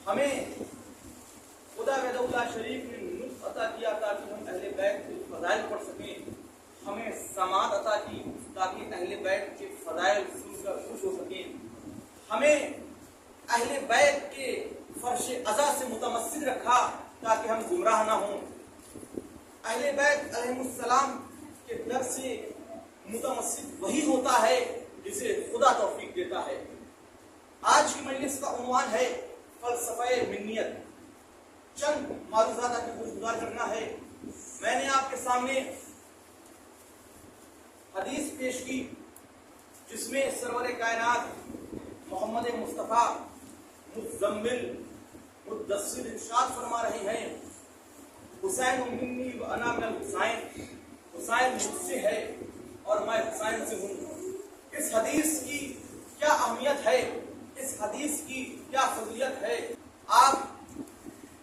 ہمیں خدا وحدہ شریف نے نطق عطا کیا تاکہ ہم اہل بیت کے فضائل پڑھ سکیں، ہمیں سماعت عطا کی تاکہ اہل بیت کے فضائل سن کر خوش ہو سکیں، ہمیں اہل بیت کے فرش عزا سے متمسک رکھا تاکہ ہم گمراہ نہ ہوں۔ اہل بیت علیہ السلام کے در سے متمسک وہی ہوتا ہے جسے خدا توفیق دیتا ہے۔ آج کی مجلس کا عنوان ہے فلسفہ منیت۔ چند معروضات کی گفتگو کرنا ہے۔ میں نے آپ کے سامنے حدیث پیش کی جس میں سرور کائنات محمد مصطفیٰ مزمل مدثر ارشاد فرما رہے ہیں، حسین منی و انا من الحسین، حسین مجھ سے ہے اور میں حسین سے ہوں۔ اس حدیث کی کیا اہمیت ہے، اس حدیث کی کیا فضیلت ہے، آپ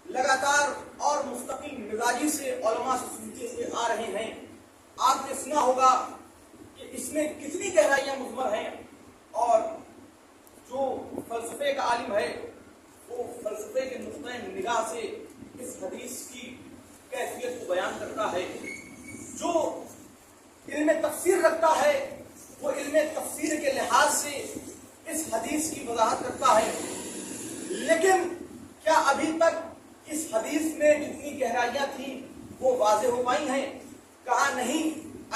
لگاتار اور مستقل مزاجی سے علماء سے سنتے ہوئے آ رہے ہیں۔ آپ نے سنا ہوگا کہ اس میں کتنی گہرائیاں مضمر ہیں، اور جو فلسفے کا عالم ہے وہ فلسفے کے نقطۂ نگاہ سے اس حدیث کی کیفیت کو بیان کرتا ہے۔ جو علم تفسیر رکھتا ہے وہ علم تفسیر کے لحاظ سے اس حدیث کی وضاحت کرتا ہے، لیکن کیا ابھی تک اس حدیث میں جتنی گہرائیاں تھیں وہ واضح ہو پائی ہیں؟ کہا نہیں۔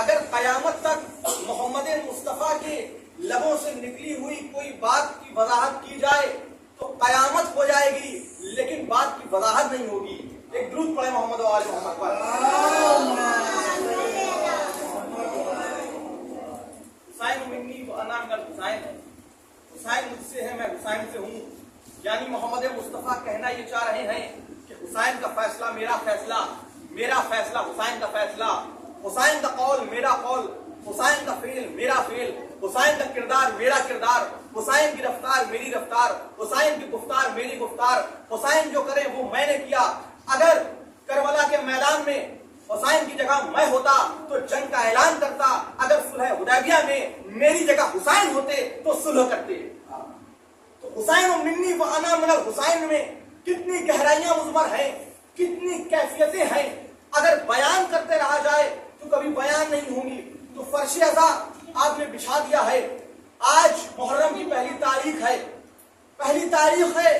اگر قیامت تک محمد مصطفیٰ کے لبوں سے نکلی ہوئی کوئی بات کی وضاحت کی جائے تو قیامت ہو جائے گی، لیکن بات کی وضاحت نہیں ہوگی۔ ایک درود پڑھے محمد و آل محمد پر۔ حسین منی و انا من الحسین، حسین مجھ سے ہے میں حسین سے ہوں۔ یعنی محمد مصطفیٰ کہنا یہ چاہ رہے ہیں کہ حسین کا فیصلہ میرا فیصلہ، میرا فیصلہ حسین کا فیصلہ، حسین کا قول میرا قول، حسین کا فعل میرا فعل، حسین کا کردار میرا کردار، حسین کی رفتار میری رفتار، حسین کی گفتار میری گفتار، حسین جو کرے وہ میں نے کیا۔ اگر کربلا کے میدان میں حسین کی جگہ میں ہوتا تو جنگ کا اعلان کرتا، اگر صلح حدیبیہ میں میری جگہ حسین ہوتے تو صلح کرتے۔ تو حسین منی و انا من الحسین میں کتنی گہرائیاں مضمر ہیں، کتنی کیفیتیں ہیں، اگر بیان کرتے رہا جائے تو کبھی بیان نہیں ہوں گی۔ تو فرش عزا آپ نے بچھا دیا ہے۔ آج محرم کی پہلی تاریخ ہے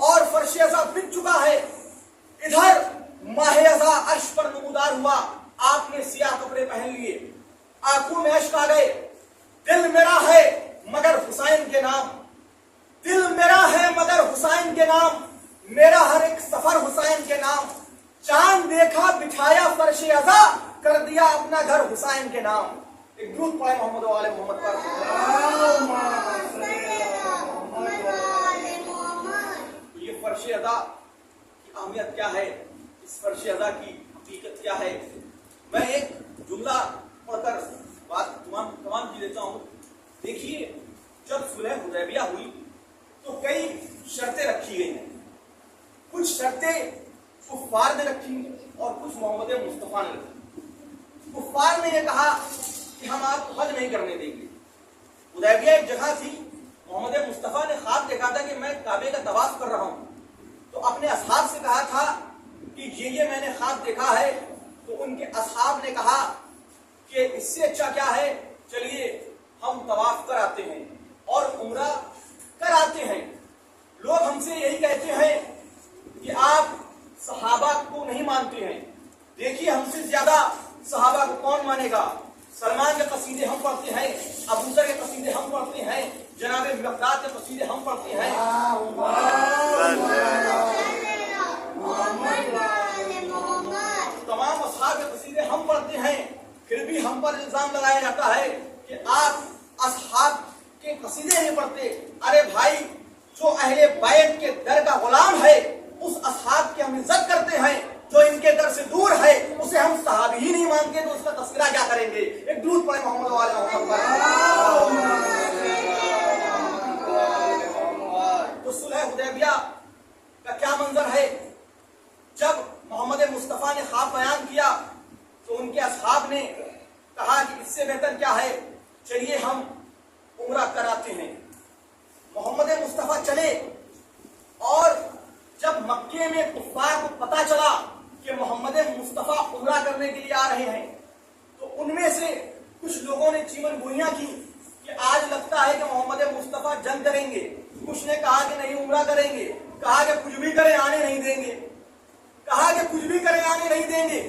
اور فرش عزا بچ چکا ہے۔ ادھر ماہ عزا عرش پر نمودار ہوا، آپ نے سیاہ کپڑے پہن لیے، آنکھوں میں اشک آ گئے۔ دل میرا ہے مگر حسین کے نام، دل میرا ہے مگر حسین کے نام، میرا ہر ایک سفر حسین کے نام۔ چاند دیکھا بچھایا فرش عزا، کر دیا اپنا گھر حسین کے نام۔ ایک درود پڑھے محمد و آل محمد پر۔ یہ فرش عزا کی اہمیت کیا ہے، اس فرش عزا کی حقیقت کیا ہے؟ میں ایک جملہ پڑھ کر بات تمام کی دیتا ہوں۔ دیکھیے، جب صلح حدیبیہ ہوئی تو کئی شرطیں رکھی گئی ہیں۔ کچھ شرطیں کفار نے رکھی اور کچھ محمد مصطفیٰ نے رکھی۔ کفار نے یہ کہا کہ ہم آپ کو حج نہیں کرنے دیں گے۔ حدیبیہ ایک جگہ تھی، محمد مصطفیٰ نے خواب دیکھا تھا کہ میں کعبے کا طواف کر رہا ہوں، تو اپنے اصحاب سے کہا تھا کہ یہ میں نے خواب دیکھا ہے۔ تو ان کے اصحاب نے کہا کہ اس سے اچھا کیا ہے، چلیے ہم طواف کر آتے ہیں اور عمرہ کر آتے ہیں۔ لوگ ہم سے یہی کہتے ہیں کہ آپ صحابہ کو نہیں مانتے ہیں۔ دیکھیے ہم سے زیادہ صحابہ کو کون مانے گا؟ سلمان کے قصیدے ہم پڑھتے ہیں، ابو ذر کے قصیدے ہم پڑھتے ہیں، جناب مقداد کے قصیدے ہم پڑھتے ہیں، تمام اصحاب کے قصیدے ہم پڑھتے ہیں، پھر بھی ہم پر الزام لگایا جاتا ہے کہ آپ اصحاب کے قصیدے نہیں پڑھتے۔ ارے بھائی، جو اہل بیت کے در کا غلام ہے اس اصحاب کی ہم عزت کرتے ہیں، جو ان کے در سے دور ہے اسے ہم صحابی ہی نہیں مانتے تو اس کا تذکرہ کیا کریں گے؟ ایک درود پڑھے محمد و آل محمد پر۔ تو صلح حدیبیہ کا کیا منظر ہے؟ جب محمد مصطفیٰ نے خواب بیان کیا تو ان کے اصحاب نے کہا کہ اس سے بہتر کیا ہے، چلیے ہم عمرہ کراتے ہیں۔ محمد مصطفیٰ چلے اور جب مکے میں کفار کو پتا چلا کہ محمد مصطفیٰ عمرہ کرنے کے لیے آ رہے ہیں تو ان میں سے کچھ لوگوں نے چیمن گوئیاں کی کہ آج لگتا ہے کہ محمد مصطفیٰ جنگ کریں گے، کچھ نے کہا کہ نہیں عمرہ کریں گے، کہا کہ کچھ بھی کریں آنے نہیں دیں گے، کہا کہ کچھ بھی کریں آنے نہیں دیں گے۔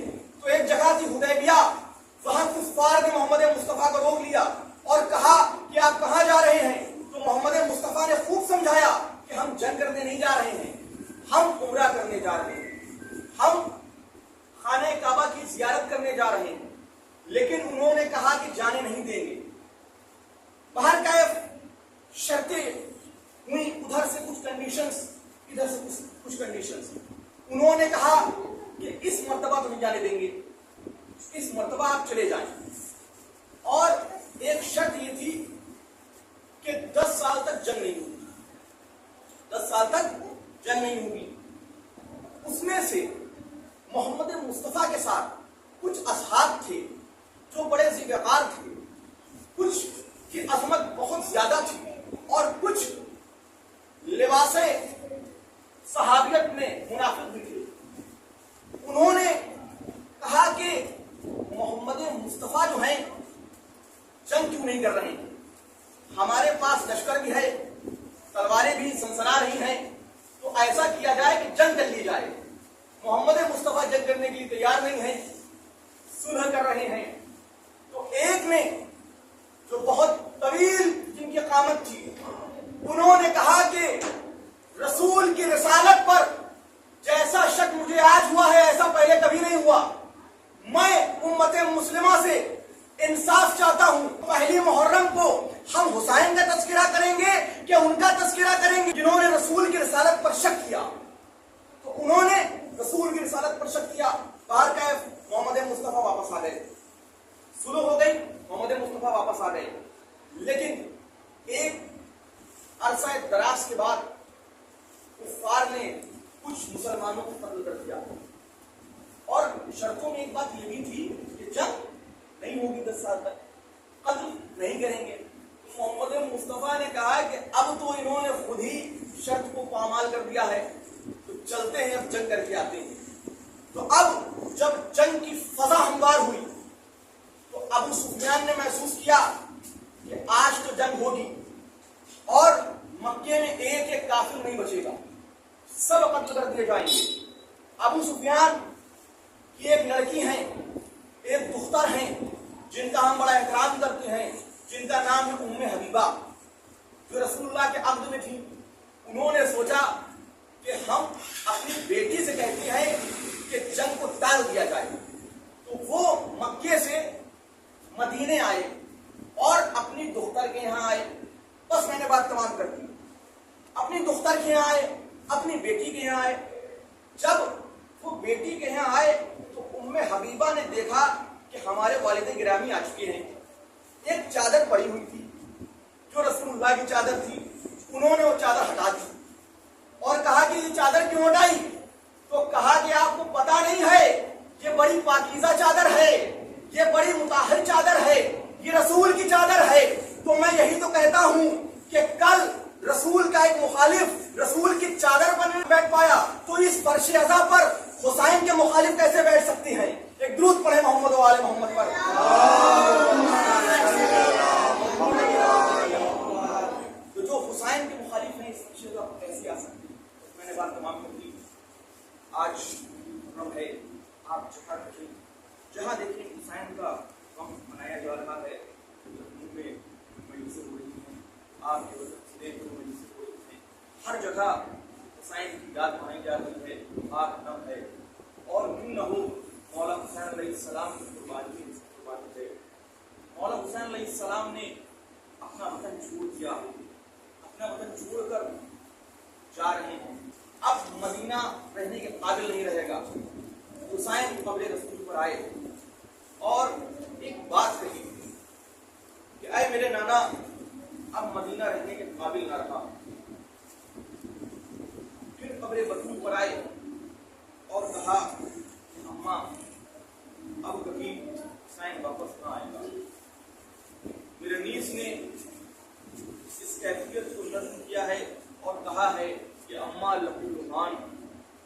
تو ایک جگہ تھی حدیبیہ، وہاں کفار نے محمد مصطفیٰ کو روک لیا اور کہا کہ آپ کہاں جا رہے ہیں؟ تو محمد مصطفیٰ نے خوب سمجھایا کہ ہم جنگ کرنے نہیں جا رہے ہیں، ہم عمرہ کرنے جا رہے ہیں، ہم خانہ کعبہ کی زیارت کرنے جا رہے ہیں، لیکن انہوں نے کہا کہ جانے نہیں دیں گے۔ باہر کیف شرطیں ہوئی، ادھر سے کچھ کنڈیشنز، ادھر سے کچھ کنڈیشنز۔ انہوں نے کہا کہ اس مرتبہ تو نہیں جانے دیں گے، اس مرتبہ آپ چلے جائیں، اور ایک شرط یہ تھی کہ 10 سال تک جنگ نہیں ہوگی، 10 سال تک جنگ نہیں ہوگی۔ اس میں سے محمد مصطفیٰ کے ساتھ کچھ اصحاب تھے جو بڑے ذوقار تھے، کچھ کی عظمت بہت زیادہ تھی اور کچھ لباس صحابیت میں منافق بھی تھے۔ انہوں نے کہا کہ محمد مصطفیٰ جو ہیں جنگ کیوں نہیں کر رہے ہیں؟ ہمارے پاس لشکر بھی ہے، تلواریں بھی سنسنا رہی ہیں، تو ایسا کیا جائے کہ جنگ کر لی جائے۔ محمد مصطفیٰ جنگ کرنے کے لیے تیار نہیں ہیں، صلح کر رہے ہیں۔ تو ایک نے جو بہت طویل جن کی قامت تھی، انہوں نے کہا کہ رسول کی رسالت پر جیسا شک مجھے آج ہوا ہے ایسا پہلے کبھی نہیں ہوا۔ میں امت مسلمہ سے انصاف چاہتا ہوں، پہلی محرم کو ہم حسین کا تذکرہ کریں گے کہ ان کا تذکرہ کریں گے جنہوں نے رسول کی رسالت پر شک کیا؟ تو انہوں نے رسول کی رسالت پر شک کیا۔ باہر کیف محمد مصطفیٰ واپس آ گئے، صلح ہو گئی، محمد مصطفیٰ واپس آ گئے، لیکن ایک عرصہ دراز کے بعد کفار نے کچھ مسلمانوں کو قتل کر دیا، اور شرطوں میں ایک بات یہ بھی تھی کہ جنگ نہیں ہوگی، 10 سال تک قتل نہیں کریں گے۔ محمد مصطفیٰ نے کہا کہ اب تو انہوں نے خود ہی شرط کو پامال کر دیا ہے، تو چلتے ہیں اب جنگ کر کے آتے ہیں۔ تو اب جب جنگ کی فضا ہموار ہوئی تو ابو سفیان نے محسوس کیا کہ آج تو جنگ ہوگی اور مکے میں ایک ایک کافر نہیں بچے گا، سب قتل کر دیے جائیں گے۔ ابو سفیان کی ایک لڑکی ہیں، ایک دختر ہیں جن کا ہم بڑا احترام کرتے ہیں، جن کا نام ہے ام حبیبہ، جو رسول اللہ کے عقد میں تھی۔ انہوں نے سوچا کہ ہم اپنی بیٹی سے کہتے ہیں کہ جنگ کو ٹال دیا جائے، تو وہ مکے سے مدینے آئے اور اپنی دختر کے یہاں آئے۔ بس میں نے بات تمام کر دی، اپنی دختر کے یہاں آئے، اپنی بیٹی کے یہاں آئے۔ جب وہ بیٹی کے یہاں آئے تو ام حبیبہ نے دیکھا کہ ہمارے والد گرامی آ چکے ہیں۔ ایک چادر پڑی ہوئی تھی جو رسول اللہ کی چادر تھی، انہوں نے وہ چادر ہٹا دی اور کہا کہ یہ چادر کیوں ہٹائی؟ تو کہا کہ آپ کو پتا نہیں ہے یہ بڑی پاکیزہ چادر ہے، یہ بڑی مطہر چادر ہے، یہ رسول کی چادر ہے۔ تو میں یہی تو کہتا ہوں کہ کل رسول کا ایک مخالف رسول کی چادر پر نہیں بیٹھ پایا تو اس فرش ازا پر حسین کے مخالف کیسے بیٹھ سکتے ہیں؟ ایک درود پڑھیں محمد و آل محمد پر۔ تو جو حسین کے مخالف ہیں اس فرش ازا پر کیسے آ سکتے ہیں؟ میں نے بات تمام کر دی۔ آج رب ہے، آپ جہاں دیکھیں حسین کا غم منایا جا رہا ہے، میں مجلسیں ہو رہی ہیں، آپ کے وقت دیکھ کر مجلسیں ہو رہی ہیں، ہر جگہ حسین کی یاد منائی جا رہی ہے، آپ نم ہے اور کیوں نہ ہو مولا حسین علیہ السلام کی قربانی ہے۔ مولا حسین علیہ السلام نے اپنا وطن چھوڑ دیا، اپنا وطن چھوڑ کر جا رہے ہیں، اب مدینہ رہنے کے قابل نہیں رہے گا۔ حسین قبر رسول پر آئے اور ایک بات کہی کہ اے میرے نانا، اب مدینہ رہنے کے قابل نہ رہا۔ پھر قبر بطول پر آئے اور کہا اماں اب کبھی حسین واپس نہ آئے گا۔ میرے نیس نے اس کیفیت کو نظم کیا ہے اور کہا ہے کہ اماں لہو لمان